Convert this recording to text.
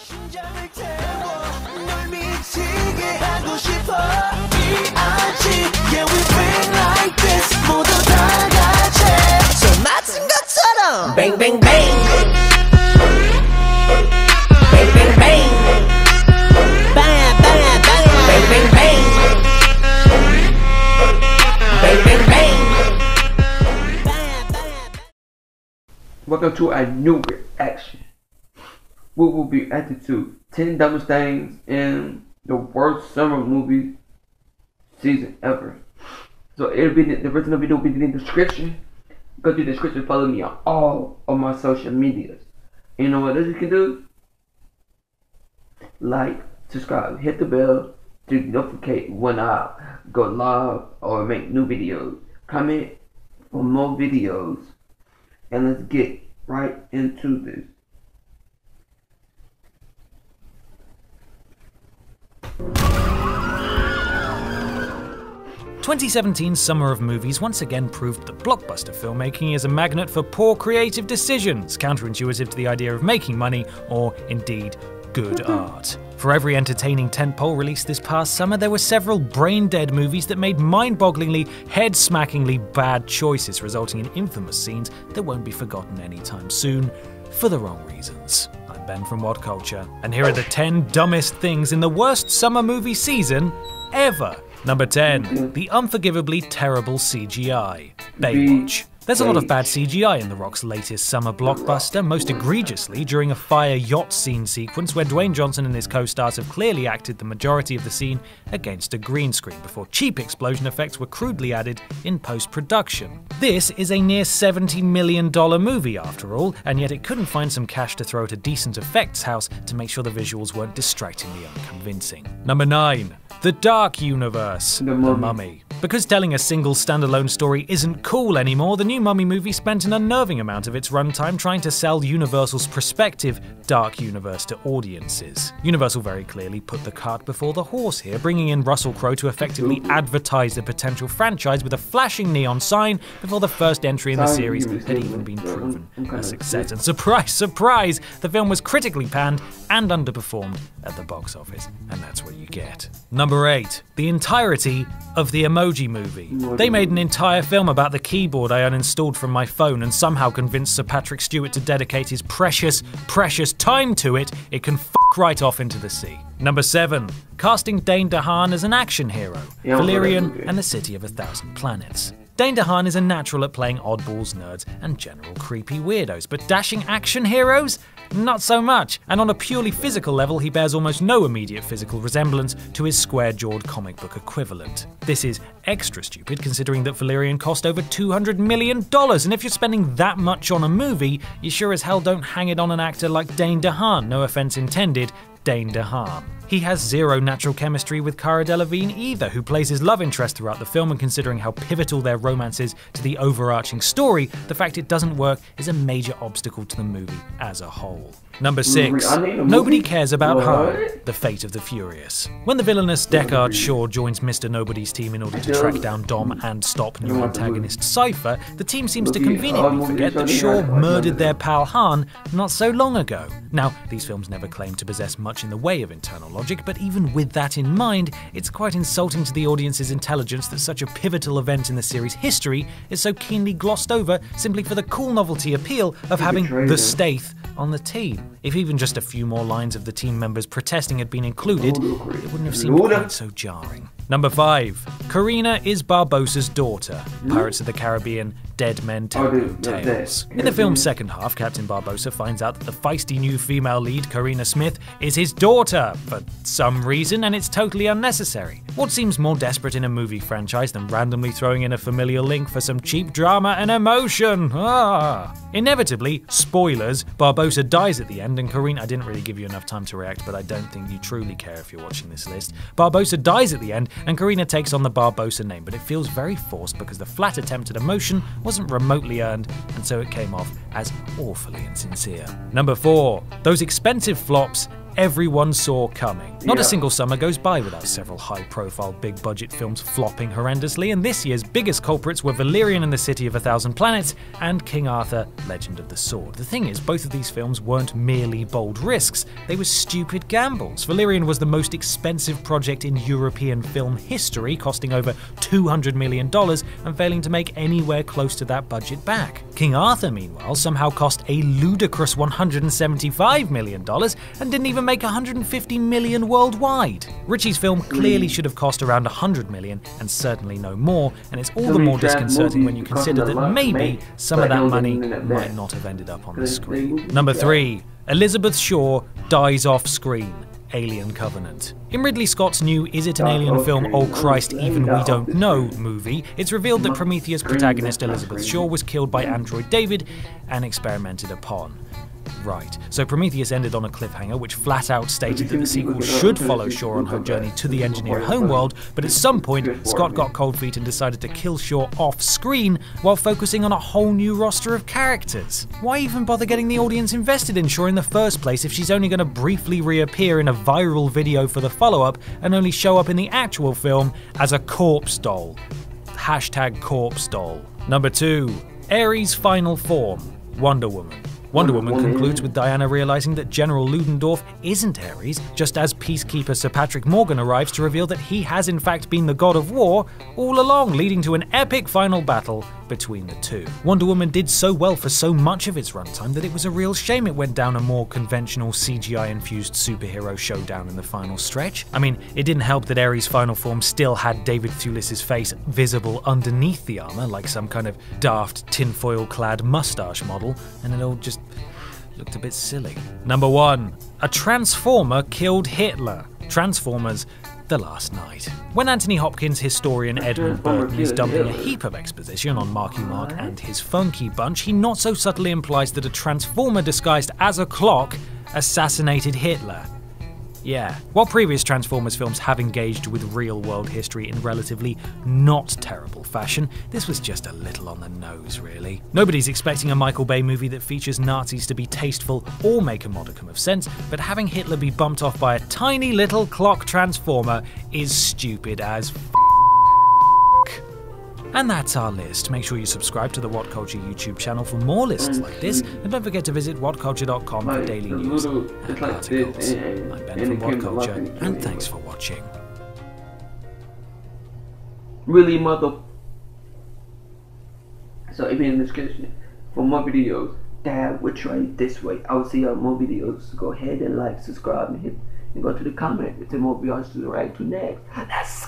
Bang bang bang, bang bang bang, bang bang bang, bang bang bang, bang bang bang. Welcome to a new reaction. We will be reacting to 10 dumbest things in the worst summer movie season ever. So it'll be the original video will be in the description. Go to the description, follow me on all of my social medias. And you know what else you can do? Like, subscribe, hit the bell to notify when I go live or make new videos. Comment for more videos. And let's get right into this. 2017's Summer of Movies once again proved that blockbuster filmmaking is a magnet for poor creative decisions, counterintuitive to the idea of making money, or indeed, good art. For every entertaining tentpole released this past summer, there were several brain-dead movies that made mind-bogglingly, head-smackingly bad choices, resulting in infamous scenes that won't be forgotten anytime soon, for the wrong reasons. I'm Ben from What Culture, and here are the 10 dumbest things in the worst summer movie season ever. Number 10. The unforgivably terrible CGI. Baywatch. There's a lot of bad CGI in The Rock's latest summer blockbuster, most egregiously during a fire yacht scene sequence where Dwayne Johnson and his co-stars have clearly acted the majority of the scene against a green screen before cheap explosion effects were crudely added in post-production. This is a near $70 million movie after all, and yet it couldn't find some cash to throw at a decent effects house to make sure the visuals weren't distractingly unconvincing. Number 9. The Dark Universe. The Mummy. Because telling a single standalone story isn't cool anymore, the new Mummy movie spent an unnerving amount of its runtime trying to sell Universal's prospective Dark Universe to audiences. Universal very clearly put the cart before the horse here, bringing in Russell Crowe to effectively advertise the potential franchise with a flashing neon sign before the first entry in the series had even been proven a success. And surprise, surprise, the film was critically panned and underperformed at the box office. And that's what you get. Number 8. The entirety of the Emoji Movie. They made an entire film about the keyboard I uninstalled from my phone and somehow convinced Sir Patrick Stewart to dedicate his precious, precious time to it. It can f*** right off into the sea. Number 7. Casting Dane DeHaan as an action hero. Valerian and the City of a Thousand Planets. Dane DeHaan is a natural at playing oddballs, nerds, and general creepy weirdos, but dashing action heroes? Not so much, and on a purely physical level he bears almost no immediate physical resemblance to his square-jawed comic book equivalent. This is extra stupid considering that Valerian cost over $200 million, and if you're spending that much on a movie, you sure as hell don't hang it on an actor like Dane DeHaan, no offense intended, Dane DeHaan. He has zero natural chemistry with Cara Delevingne either, who plays his love interest throughout the film, and considering how pivotal their romance is to the overarching story, the fact it doesn't work is a major obstacle to the movie as a whole. Number 6. Nobody cares about Han, the fate of the furious. When the villainous Deckard Shaw joins Mr. Nobody's team in order to track down Dom and stop new antagonist Cypher, the team seems to conveniently forget that Shaw murdered their pal Han not so long ago. Now, these films never claim to possess much in the way of internal logic, but even with that in mind, it's quite insulting to the audience's intelligence that such a pivotal event in the series' history is so keenly glossed over simply for the cool novelty appeal of having the Staith on the team. If even just a few more lines of the team members protesting had been included, it wouldn't have seemed quite so jarring. Number 5. Karina is Barbossa's daughter. Pirates of the Caribbean, Dead Men Tell No Tales. In the film's second half, Captain Barbossa finds out that the feisty new female lead, Karina Smith, is his daughter for some reason, and it's totally unnecessary. What seems more desperate in a movie franchise than randomly throwing in a familial link for some cheap drama and emotion? Inevitably, spoilers, Barbossa dies at the end, and Karina— I didn't really give you enough time to react, but I don't think you truly care if you're watching this list. Barbossa dies at the end, and Karina takes on the Barbossa name, but it feels very forced because the flat attempt at emotion wasn't remotely earned, and so it came off as awfully insincere. Number 4. Those expensive flops everyone saw coming. Not a single summer goes by without several high-profile, big-budget films flopping horrendously, and this year's biggest culprits were Valerian and the City of a Thousand Planets and King Arthur, Legend of the Sword. The thing is, both of these films weren't merely bold risks, they were stupid gambles. Valerian was the most expensive project in European film history, costing over $200 million and failing to make anywhere close to that budget back. King Arthur, meanwhile, somehow cost a ludicrous $175 million and didn't even make $150 million worldwide. Ritchie's film clearly should have cost around $100 million and certainly no more, and it's all the more disconcerting when you consider that maybe some of that money might not have ended up on the screen. Number 3. Elizabeth Shaw dies off screen. Alien Covenant. In Ridley Scott's new Is It an Alien Film? Oh Christ, Even We Don't Know movie, it's revealed that Prometheus protagonist Elizabeth Shaw was killed by android David and experimented upon. Right, so Prometheus ended on a cliffhanger which flat out stated that the sequel should follow Shaw on her journey to the engineer homeworld, but at some point Scott got cold feet and decided to kill Shaw off screen while focusing on a whole new roster of characters. Why even bother getting the audience invested in Shaw in the first place if she's only going to briefly reappear in a viral video for the follow-up and only show up in the actual film as a corpse doll? Hashtag corpse doll. Number 2. Ares' final form. Wonder Woman. Wonder Woman concludes with Diana realizing that General Ludendorff isn't Ares, just as peacekeeper Sir Patrick Morgan arrives to reveal that he has in fact been the god of war all along, leading to an epic final battle between the two. Wonder Woman did so well for so much of its runtime that it was a real shame it went down a more conventional CGI-infused superhero showdown in the final stretch. I mean, it didn't help that Ares' final form still had David Thewlis's face visible underneath the armor, like some kind of daft tinfoil-clad mustache model, and it all just looked a bit silly. Number 1. A Transformer killed Hitler. Transformers: The Last Night. When Anthony Hopkins historian Edmund Burton is dumping a heap of exposition on Marky Mark and his funky bunch, he not so subtly implies that a Transformer disguised as a clock assassinated Hitler. Yeah, while previous Transformers films have engaged with real-world history in relatively not terrible fashion, this was just a little on the nose, really. Nobody's expecting a Michael Bay movie that features Nazis to be tasteful or make a modicum of sense, but having Hitler be bumped off by a tiny little clock transformer is stupid as f***. And that's our list. Make sure you subscribe to the What Culture YouTube channel for more lists like this, and don't forget to visit whatculture.com for daily news and articles. I'm Ben from What Culture, and thanks for watching. Really, mother. So, if you're in the description for more videos that will try this way, I will see you on more videos. Go ahead and like, subscribe, and go to the comment to more videos to react to next. That's